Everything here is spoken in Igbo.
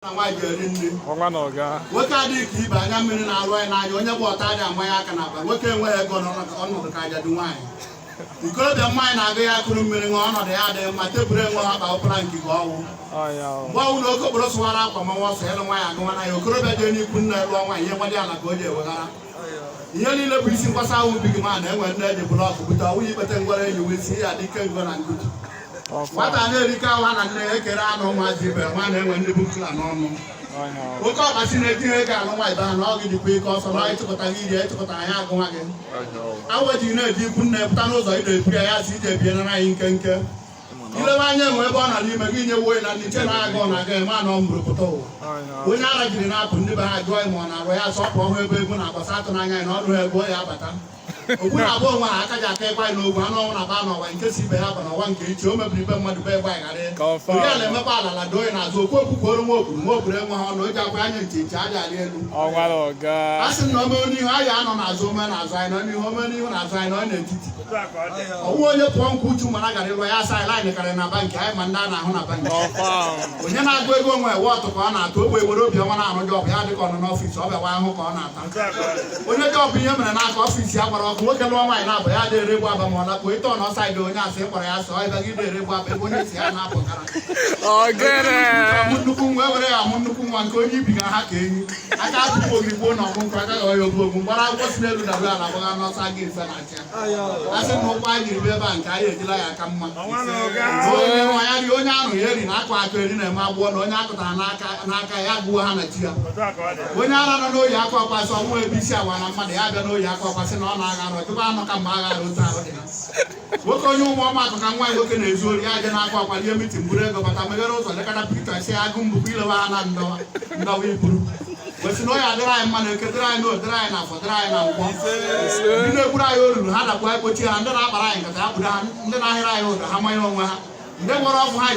Onwa na ọga. Nwoke adịghị ka ibe anya mmiri na-alụ anyị n'anya onye bụ ọta dị amanye aka n'akpa nwoke enweghị ego ọnọdụ ka ajadu nwaanyị. Ikorobịa mmanya na-aga ya akụrụ mmiri nwa ọnọdụ ya adịghị mma tebụl enwe ha kpa ụkpara nke gị ọnwụ. Mgbe ọnwụ na oke okporo sụwara akwa manwa ọsọ elu nwaanyị agụwa na ya okorobịa dị n'ikwu nna elu ọnwa ihe gbadị ala ka o ji eweghara. Ihe niile bụ isi mgbasa ahụ bigi ma na-enwe nne eji bụrụ ọkụ bute ọnwụ ikpete ngwere enyi wee si ya dị ike ngo na ngutu. Nwata na-erike ahụ na nne ya ekere anụ ụmụazị ibe nwa na-enwe ndị bụ kla n'ọnụ. Oke ọkpasi na-etinye ego alụ nwa ibe ha na ọ gị dịkwa ike ọsọ na ịchịkọta gị iri echịkọta anyị agụnwa gị. Awa ejighị na-eji ikwu nne pụta n'ụzọ ị na-eburu ya si ije bie nara anyị nkenke. Ilebe anya enwe ebe ọ nọ n'ime gị nye woyi na ndị nche na-aga ọ na-aga eme anọ mbụrụ pụta ụwa. Onye ara jiri na-apụ ndị be ha jụọ ịma ọ na-arụ ya sọpụ ọhụ ebe egwu na-agbasa atụ n'anya ya na ọrụ ego ya abata. Okwu na-abụ onwe ha aka ji aka ịgba anyị n'ogwu anụ ọnwụ na-aba n'ọwa nke si ibe ya bụ n'ọwa nke iche o mebiri ibe mmadụ be ịgba ịghara onye a na-emekwa alala doo n'azụ okwu okwukworo nwa okpuru enwe ha ọnụ o ji akwa anya nche nche aja arị elu. A sị na ome n'ihu anyị anọ n'azụ ome n'azụ anyị nọ n'ihu ome n'ihu n'azụ anyị nọ n'etiti. Ọwụ onye pụọ nkwa uchu mana gara ịlụ ya asa anyị karịrị na bankị anyị ma ndị a na-ahụ na bankị. Onye na-agụ ego onwe ewe ọtụ ka ọ na-atụ ogbe were obi ọma na-arụ jọbụ ya dị ka ọ nọ n'ọfịs ọ bịawa ahụ ka ọ na-ata. Onye jọbụ ihe mere n'aka ọfịs ya gbara ọkụ nwoke lụọ nwaanyị na-abụ ya dị eregbu aba ma ọ lakpuo ịtọ na ọsaịdị onye asị kpọrọ ya sọ ịba gị dị eregbu aba ebe onye si ya na-apụtara. Amụ nnukwu nwa were ya amụ nnukwu nwa nke onye ibi ga ha ka enyi aka atụpụ ogigbo na ọgwụnkwụ aka ga ọya ogwu mgbara akwụkwọ si n'elu dabụ ala gbagha n'ọsa gị mfe na achị a sị na ụkwụ anyị jiri ebe a nke anyị ejila ya aka mma onye nwa ya ri onye ahụ ya eri na akụ aka eri na-eme agbụọ na onye akụtara n'aka ya gbuo ha na chi ya onye ara nọ n'oyi aka ọkwasị ọnwụ ebe isi awa na mmadụ ya bịa n'oyi aka ọkwasị na ọ na-agha arụ ọtụtụ anọ ka mgbe agha arụ otu ahụ dị ha nwoke onye ụmụ ọmatụ ka nwaanyị nwoke na-ezu ori ya je na-akwa akwa ihe mitin buru ego bata meghere ụzọ lekọta pikcha si agụ mbụkwa ilewe ha na ndọwa iburu wesị na ọ ya adịrị anyị mma na eke dịrị anyị n'o dịrị anyị na afọ dịrị anyị na nkwọ ndị na-egburu anyị olulu ha dakwa ekpochi ha ndị na-akpara anyị nkata ya kpụrụ ha ndị na-ahịrị anyị ụdọ ha manye onwe ha ndị nwere ọgwụ ha